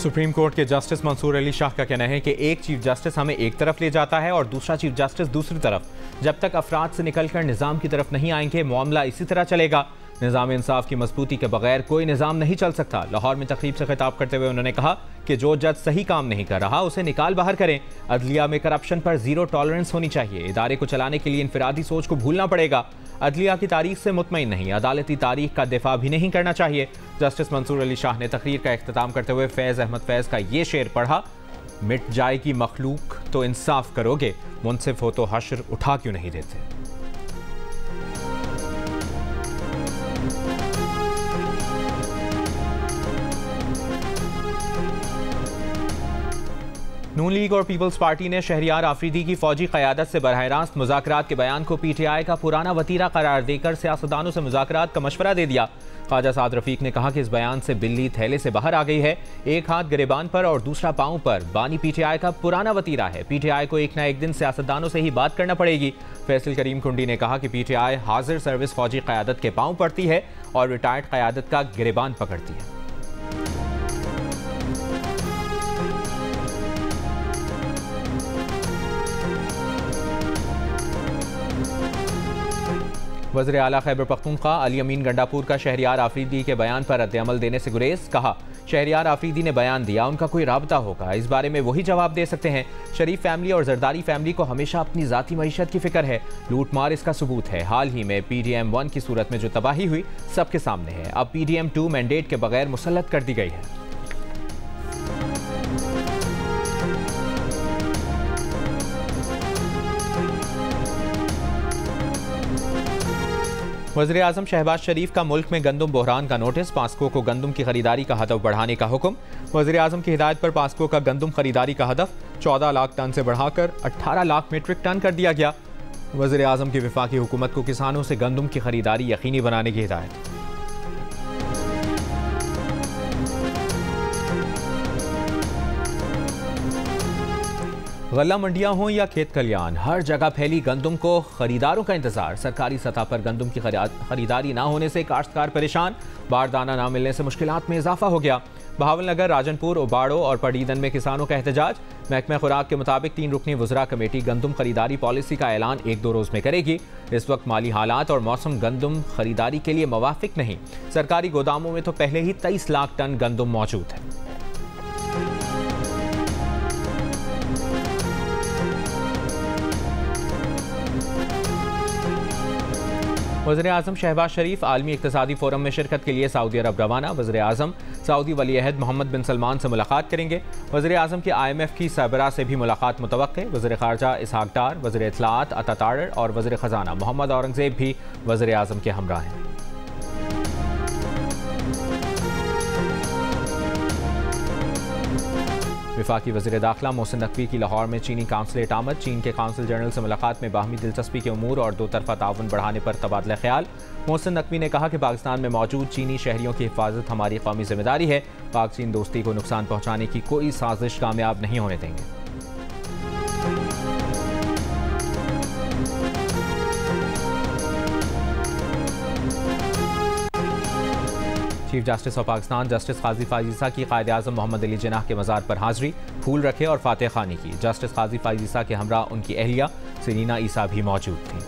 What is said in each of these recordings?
Supreme court के justice Mansoor Ali Shah का कहना है कि एक चीफ जस्टिस हमें एक तरफ ले जाता है और दूसरा चीफ जस्टिस दूसरी तरफ। जब तक अफराद से निकलकर निज़ाम की तरफ नहीं आएंगे मामला इसी तरह चलेगा। निज़ाम इंसाफ की मजबूती के बगैर कोई निज़ाम नहीं चल सकता। लाहौर में तकरीब से खिताब करते हुए उन्होंने कहा कि जो जज सही काम नहीं कर रहा उसे निकाल बाहर करें। अदलिया में करप्शन पर जीरो टॉलरेंस होनी चाहिए। इदारे को चलाने के लिए इनफरादी सोच को भूलना पड़ेगा। अदलिया की तारीख से मुतमईन नहीं, अदालती तारीख का दिफा भी नहीं करना चाहिए। जस्टिस मंसूर अली शाह ने तकरीर का इख्तिताम करते हुए फैज़ अहमद फैज़ का ये शेर पढ़ा, मिट जाएगी मखलूक तो इंसाफ करोगे, मुनसिफ हो तो हश्र उठा क्यों नहीं देते। नून लीग और पीपल्स पार्टी ने शहरियार आफरीदी की फौजी क़यादत से बरह रास्त मुज़ाकरात के बयान को PTI का पुराना वतीरा करार देकर सियासतदानों से मुज़ाकरात का मशवरा दे दिया। ख्वाजा साद रफीक ने कहा कि इस बयान से बिल्ली थैले से बाहर आ गई है। एक हाथ गिरेबान पर और दूसरा पाँव पर बानी PTI का पुराना वतीरा है। PTI को एक न एक दिन सियासतदानों से ही बात करना पड़ेगी। फैसल करीम कुंडी ने कहा कि PTI हाजिर सर्विस फौजी क़यादत के पाँव पड़ती है और रिटायर्ड क़यादत का गिरेबान पकड़ती है। वज़ीर आला खैबर पख्तूनख्वा अली अमीन गंडापुर का शहरियार आफरीदी के बयान पर रद्द-ए-अमल देने से गुरेज। कहा, शहरियार आफरीदी ने बयान दिया, उनका कोई राबता होगा, इस बारे में वही जवाब दे सकते हैं। शरीफ फैमिली और जरदारी फैमिली को हमेशा अपनी ज़ाती मईशत की फिक्र है। लूटमार इसका सबूत है। हाल ही में PDM 1 की सूरत में जो तबाही हुई सबके सामने है। अब PDM 2 मैंडेट के बगैर मुसल्लत कर दी गई है। वज़ीर आज़म शहबाज शरीफ का मुल्क में गंदम बहरान का नोटिस। पास्को को गंदम की खरीदारी का हदफ बढ़ाने का हुक्म। वज़ीर आज़म की हिदायत पर पास्को का गंदम खरीदारी का हदफ 14 लाख टन से बढ़ाकर 18 लाख मीट्रिक टन कर दिया गया। वज़ीर आज़म की वफाकी हुकूमत को किसानों से गंदम की खरीदारी यकीनी बनाने की हिदायत। गल्ला मंडियां हों या खेत खलियान, हर जगह फैली गंदम को खरीदारों का इंतजार। सरकारी सतह पर गंदम की खरीदारी ना होने से काश्तकार परेशान। बारदाना ना मिलने से मुश्किलात में इजाफा हो गया। बहावलनगर, राजनपुर, उबाड़ो और पडीदन में किसानों का एहतजाज। महकमा खुराक के मुताबिक 3 रुकनी वज़रा कमेटी गंदम खरीदारी पॉलिसी का ऐलान 1-2 रोज़ में करेगी। इस वक्त माली हालात और मौसम गंदम खरीदारी के लिए मुवाफिक नहीं। सरकारी गोदामों में तो पहले ही 23 लाख टन गंदम मौजूद है। वज़ीर आज़म शहबाज शरीफ आलमी इक़्तिसादी फोरम में शिरकत के लिए सऊदी अरब रवाना। वज़ीर आज़म सऊदी वली-ए-अहद मोहम्मद बिन सलमान से मुलाकात करेंगे। वज़ीर आज़म की IMF की सरबराह से भी मुलाकात मुतवक्के। वज़ीर ख़ारजा इसहाक डार, वज़ीर इत्तलाआत अता तारड़ और वज़ीर ख़ज़ाना मोहम्मद औरंगज़ेब भी वज़ीर आज़म के हमरा हैं। वफाकी वज़ीर दाखिला मोहसिन नकवी की लाहौर में चीनी काउंसलेट आमद। चीन के काउंसिल जनरल से मुलाकात में बाहमी दिलचस्पी के उमूर और दो तरफा ताउन बढ़ाने पर तबादला ख्याल। मोहसिन नकवी ने कहा कि पाकिस्तान में मौजूद चीनी शहरियों की हिफाजत हमारी कौमी जिम्मेदारी है। पाक चीन दोस्ती को नुकसान पहुँचाने की कोई साजिश कामयाब नहीं होने देंगे। Chief justice of Pakistan justice Qazi Faez Isa की कायद आज़म मोहम्मद अली जिन्नाह के मज़ार पर हाज़री, फूल रखे और फातह खानी की। जस्टिस काजी फाइज ईसा के हमरा उनकी अहलिया सरीना ईसा भी मौजूद थी।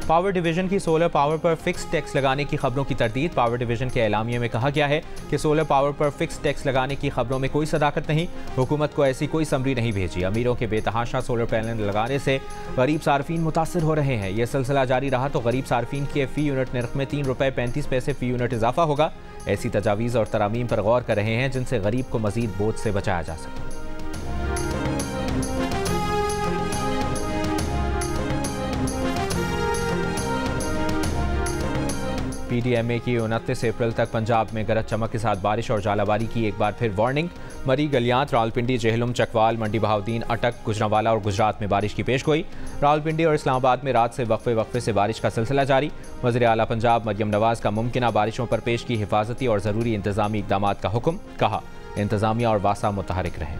पावर डिवीजन की सोलर पावर पर फिक्स टैक्स लगाने की खबरों की तरदीद। पावर डिवीजन के एलामिये में कहा गया है कि सोलर पावर पर फिक्स टैक्स लगाने की खबरों में कोई सदाकत नहीं। हुकूमत को ऐसी कोई समरी नहीं भेजी। अमीरों के बेतहाशा सोलर पैनल लगाने से गरीब सार्फिन मुतासर हो रहे हैं। यह सिलसिला जारी रहा तो गरीब सार्फिन के फ़ी यूनिट नर्ख में 3 रुपये 35 पैसे फ़ी यूनिट इजाफा होगा। ऐसी तजावीज़ और तरामीम पर गौर कर रहे हैं जिनसे गरीब को मजीद बोझ से बचाया जा सके। PDMA की 29 अप्रैल तक पंजाब में गरज चमक के साथ बारिश और जालाबारी की एक बार फिर वार्निंग। मरी, गलियात, रावलपिंडी, जेहलम, चकवाल, मंडी बहाउद्दीन, अटक, गुजरांवाला और गुजरात में बारिश की पेशगोई। रावलपिंडी और इस्लामाबाद में रात से वक्फे से बारिश का सिलसिला जारी। वज़ीर आला पंजाब मरियम नवाज का मुमकिना बारिशों पर पेश की हिफाजती और ज़रूरी इंतजामी इक़दाम का हुक्म। कहा, इंतजामिया और वासा मुतहरिक रहें।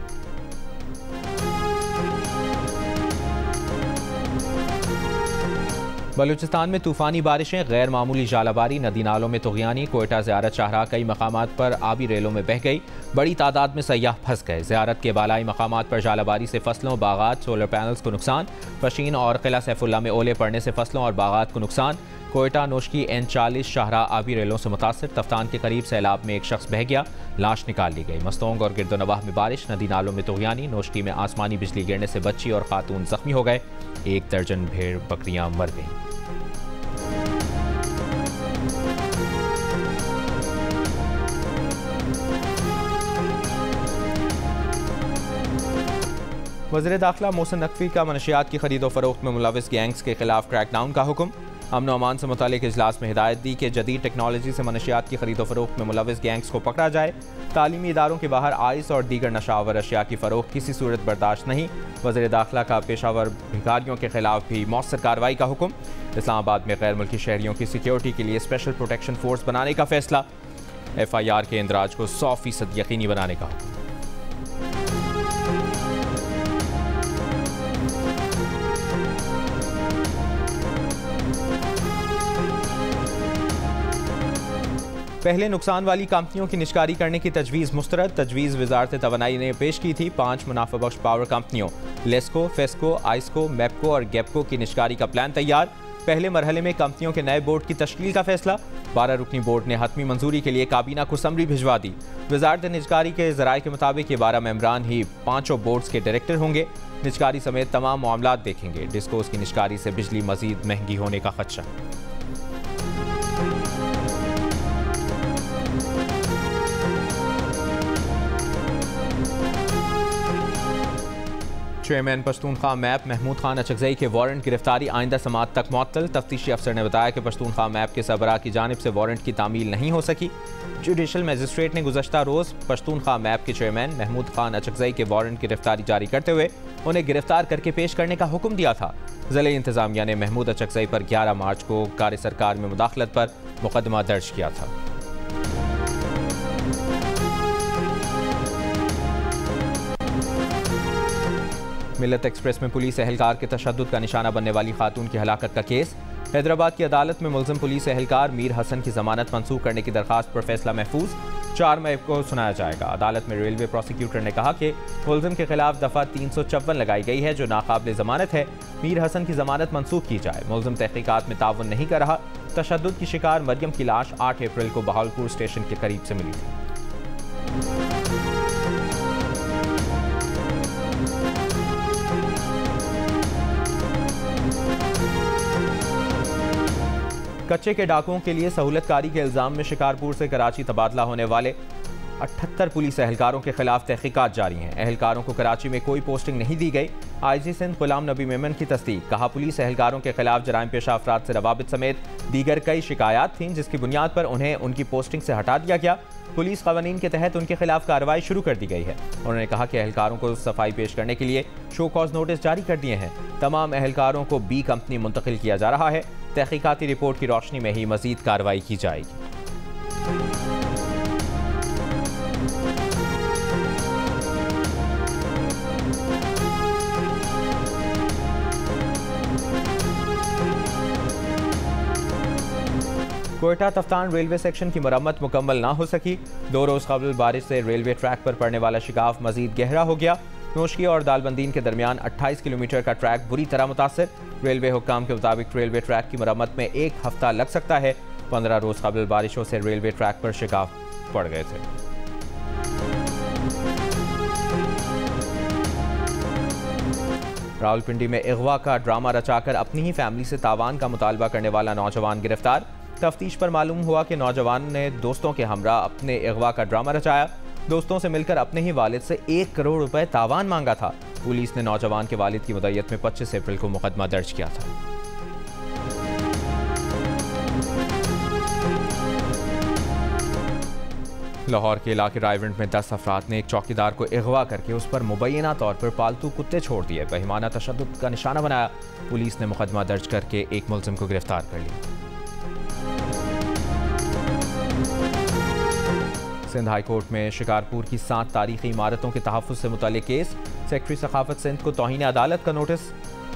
बलूचिस्तान में तूफानी बारिशें, गैर मामूली जालाबारी, नदी नालों में तुग़यानी, कोयटा ज़ियारत शाहराह कई मकामात पर आबी रेलों में बह गई, बड़ी तादाद में सयाह फंस गए। ज़ियारत के बालाई मकामात पर जालाबारी से फसलों, बागात, सोलर पैनल्स को नुकसान, पशीन और किला सैफुल्ला में ओले पड़ने से फसलों और बागात को नुकसान। कोयटा नोशकी N40 शाहराह आबी रेलों से मुतासिर, तफ्तान के करीब सैलाब में एक शख्स बह गया, लाश निकाल ली गई। मस्तोंग और गिरदोनवाह में बारिश, नदी नालों में तुग़यानी, नोशकी में आसमानी बिजली गिरने से बच्ची और खातून जख्मी हो गए, 1 दर्जन भेड़ बकरियां मर गईं। वज़ीर दाखिला मोहसिन नकवी का मनशियात की खरीदो फरोख्त में मुलविस गैंग्स के खिलाफ क्रैकडाउन का हुक्म। अमन अमान से मुतालिक इजलास में हिदायत दी कि जदीद टेक्नोलॉजी से मनशियात की खरीदो फरोख्त में मुलविस गैंग्स को पकड़ा जाए। तालीमी इदारों के बाहर आइस और दीगर नशावर अशिया की फरोख्त किसी सूरत बर्दाश्त नहीं। वज़ीर दाखिला का पेशावर भिखारियों के खिलाफ भी मौसर कार्रवाई का हुक्म। इस्लामाबाद में गैर मुल्की शहरियों की सिक्योरिटी के लिए स्पेशल प्रोटेक्शन फोर्स बनाने का फैसला। FIR के इंदराज को 100% यकीनी बनाने का हुक्म। पहले नुकसान वाली कंपनियों की निष्कारी करने की तजवीज़ मुस्तरद। तजवीज़ वजारत तवानाई ने पेश की थी। 5 मुनाफा बख्श पावर कंपनियों लेस्को, फेस्को, आइस्को, मेपको और गेपको की निष्कारी का प्लान तैयार। पहले मरहले में कंपनियों के नए बोर्ड की तश्कील का फैसला। 12 रुकनी बोर्ड ने हतमी मंजूरी के लिए काबीना को समरी भिजवा दी। वजारत निजकारी के ज़राए के मुताबिक ये 12 मेंबरान ही 5 बोर्ड्स के डायरेक्टर होंगे। निजकारी समेत तमाम मामलात देखेंगे। डिस्कोस की निष्कारी से बिजली मजीद महंगी होने का खदशा। चेयरमैन पश्तूनख्वा मैप महमूद खान अचकजई के वारंट गिरफ्तारी आइंदा समात तक मुअत्तल। तफ्तीशी अफसर ने बताया कि पश्तूनख्वा मैप के सरबराह की जानिब से वारंट की तामील नहीं हो सकी। जुडिशल मजिस्ट्रेट ने गुज़श्ता रोज़ पश्तूनख्वा मैप के चेयरमैन महमूद खान अचकजई के वारंट गिरफ्तारी जारी करते हुए उन्हें गिरफ्तार करके पेश करने का हुक्म दिया था। ज़िले इंतज़ामिया ने महमूद अचकजई पर 11 मार्च को कार सरकार में मुदाखलत पर मुकदमा दर्ज किया था। मिल्लत एक्सप्रेस में पुलिस एहलकार के तशद्दुद का निशाना बनने वाली खातून की हलाकत का केस। हैदराबाद की अदालत में मुल्ज़िम पुलिस एहलकार मीर हसन की जमानत मंसूख करने की दरखास्त पर फैसला महफूज। 4 मई को सुनाया जाएगा। अदालत में रेलवे प्रोसिक्यूटर ने कहा कि मुल्ज़िम के खिलाफ दफ़ा 354 लगाई गई है जो नाकाबिल जमानत है। मीर हसन की जमानत मंसूख की जाए। मुल्ज़िम तहकीकात में ताउन नहीं कर रहा। तशद्दुद की शिकार मरियम की लाश 8 अप्रैल को बहावलपुर स्टेशन के करीब से मिली थी। कच्चे के डाकुओं के लिए सहूलतकारी के इल्ज़ाम में शिकारपुर से कराची तबादला होने वाले 78 पुलिस एहलकारों के खिलाफ तहकीकात जारी हैं। एहलकारों को कराची में कोई पोस्टिंग नहीं दी गई। IG सिंध गुलाम नबी मेमन की तस्दीक। कहा पुलिस एहलकारों के खिलाफ जराइम पेशा अफराद से रवाबित समेत दीगर कई शिकायत थीं जिसकी बुनियाद पर उन्हें उनकी पोस्टिंग से हटा दिया गया। पुलिस कवानीन के तहत उनके खिलाफ कार्रवाई शुरू कर दी गई है। उन्होंने कहा कि एहलकारों को सफाई पेश करने के लिए शो कॉज नोटिस जारी कर दिए हैं। तमाम एहलकारों को B कंपनी मुंतकिल किया जा रहा है। तहकीकाती रिपोर्ट की रोशनी में ही मजीद कार्रवाई की जाएगी। कोयटा तफ्तान रेलवे सेक्शन की मरम्मत मुकम्मल ना हो सकी। 2 रोज़ कबल बारिश से रेलवे ट्रैक पर पड़ने वाला शिकाफ मजीद गहरा हो गया। नोशकी और दालबंदीन के दरमियान 28 किलोमीटर का ट्रैक बुरी तरह मुतासिर। रेलवे हुक्काम के मुताबिक रेलवे ट्रैक की मरम्मत में 1 हफ्ता लग सकता है। 15 रोज़ कबल बारिशों से रेलवे ट्रैक पर शिकाफ पड़ गए थे। रावलपिंडी में अगवा का ड्रामा रचाकर अपनी ही फैमिली से तावान का मुतालबा करने वाला नौजवान गिरफ्तार। तफ्तीश पर मालूम हुआ कि नौजवान ने दोस्तों के हमरा अपने अगवा का ड्रामा रचाया। दोस्तों से मिलकर अपने ही वालिद से 1 करोड़ रुपए तावान मांगा था। पुलिस ने नौजवान के वालिद की मुद्दत में 25 अप्रैल को मुकदमा दर्ज किया था। लाहौर के इलाके रायवंड में 10 अफराद ने एक चौकीदार को अगवा करके उस पर मुबैना तौर पर पालतू कुत्ते छोड़ दिए। बहिमाना तशद्दुद का निशाना बनाया। पुलिस ने मुकदमा दर्ज करके एक मुल्ज़िम को गिरफ्तार कर लिया। सिंध हाई कोर्ट में शिकारपुर की 7 तारीखी इमारतों के तहफ़्फ़ुज़ से मुताल्लिक़ केस। सेक्रेटरी सखाफ़त सिंध को तौहीन अदालत का नोटिस।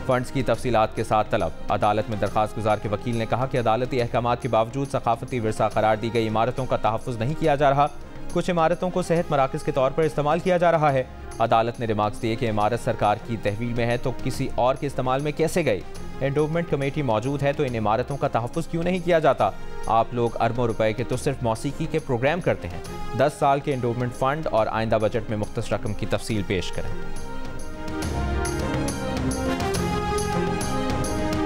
फंड्स की तफसीलात के साथ तलब। अदालत में दरखास्त गुजार के वकील ने कहा कि अदालती अहकामात के बावजूद सकाफती विरसा करार दी गई इमारतों का तहफ़्फ़ुज़ नहीं किया जा रहा। कुछ इमारतों को सेहत मराकज़ के तौर पर इस्तेमाल किया जा रहा है। अदालत ने रिमार्क्स दिए कि इमारत सरकार की तहवील में है तो किसी और के इस्तेमाल में कैसे गई। एंडोवमेंट कमेटी मौजूद है तो इन इमारतों का तहफ़्फ़ुज़ क्यों नहीं किया जाता। आप लोग अरबों रुपए के तो सिर्फ मौसीकी के प्रोग्राम करते हैं। 10 साल के एंडोवमेंट फ़ंड और आइंदा बजट में मुख्तस रकम की तफसील पेश करें।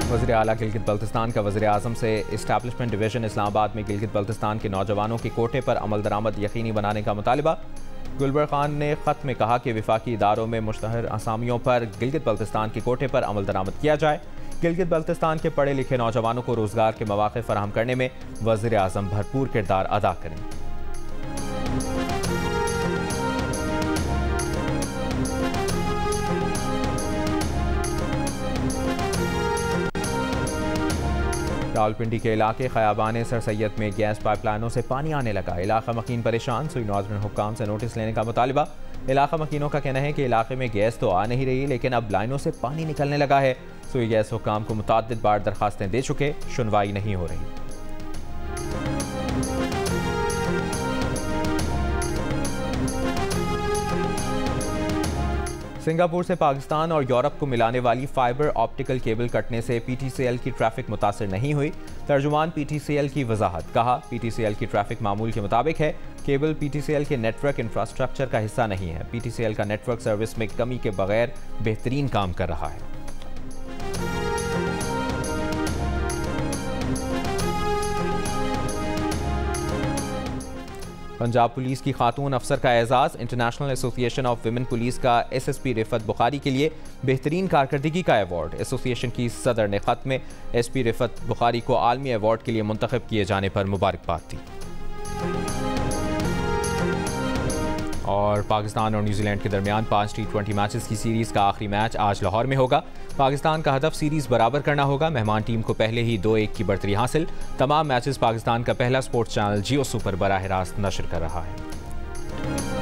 वज़ीर आला गिलगित बल्तिस्तान का वज़ीर आज़म से इस्टेब्लिशमेंट डिवीज़न इस्लामाबाद में गिलगित बल्तिस्तान के नौजवानों के कोटे पर अमल दरामद यकीनी बनाने का मुतालिबा। गुलबर खान ने ख़त में कहा कि वफाकी इदारों में मुश्तहर असामियों पर गिलगित बल्तिस्तान के कोटे पर अमल दरामद किया जाए। गिलगित बल्तिस्तान के पढ़े लिखे नौजवानों को रोज़गार के मौक़े फराहम करने में वज़ीर आज़म भरपूर किरदार अदा करें। रावलपिंडी के इलाके खयाबान सर सैयद में गैस पाइपलाइनों से पानी आने लगा। इलाका मकीन परेशान, सुई नाज़रीन हुक्काम से नोटिस लेने का मुतालिबा। इलाका मकीनों का कहना है कि इलाके में गैस तो आ नहीं रही लेकिन अब लाइनों से पानी निकलने लगा है। सुई गैस हुक्काम को मुतअद्दिद बार दरखास्तें दे चुके, सुनवाई नहीं हो रही। सिंगापुर से पाकिस्तान और यूरोप को मिलाने वाली फाइबर ऑप्टिकल केबल कटने से पीटीसीएल की ट्रैफिक मुतासर नहीं हुई। तर्जुमान पीटीसीएल की वजाहत, कहा पीटीसीएल की ट्रैफिक मामूल के मुताबिक है। केबल पीटीसीएल के नेटवर्क इंफ्रास्ट्रक्चर का हिस्सा नहीं है। पीटीसीएल का नेटवर्क सर्विस में कमी के बगैर बेहतरीन काम कर रहा है। पंजाब पुलिस की खातून अफसर का एजाज़। International association of women police का एसएसपी रिफत बुखारी के लिए बेहतरीन कारकर्दगी का अवार्ड। एसोसिएशन की सदर ने ख़त में एसपी रिफत बुखारी को आलमी अवार्ड के लिए मुंतखब किए जाने पर मुबारकबाद दी। और पाकिस्तान और न्यूजीलैंड के दरमियान 5 T20 मैचेस की सीरीज़ का आखिरी मैच आज लाहौर में होगा। पाकिस्तान का हदफ सीरीज़ बराबर करना होगा। मेहमान टीम को पहले ही 2-1 की बढ़तरी हासिल। तमाम मैचेस पाकिस्तान का पहला स्पोर्ट्स चैनल जियो सुपर बराह रास्त नशर कर रहा है।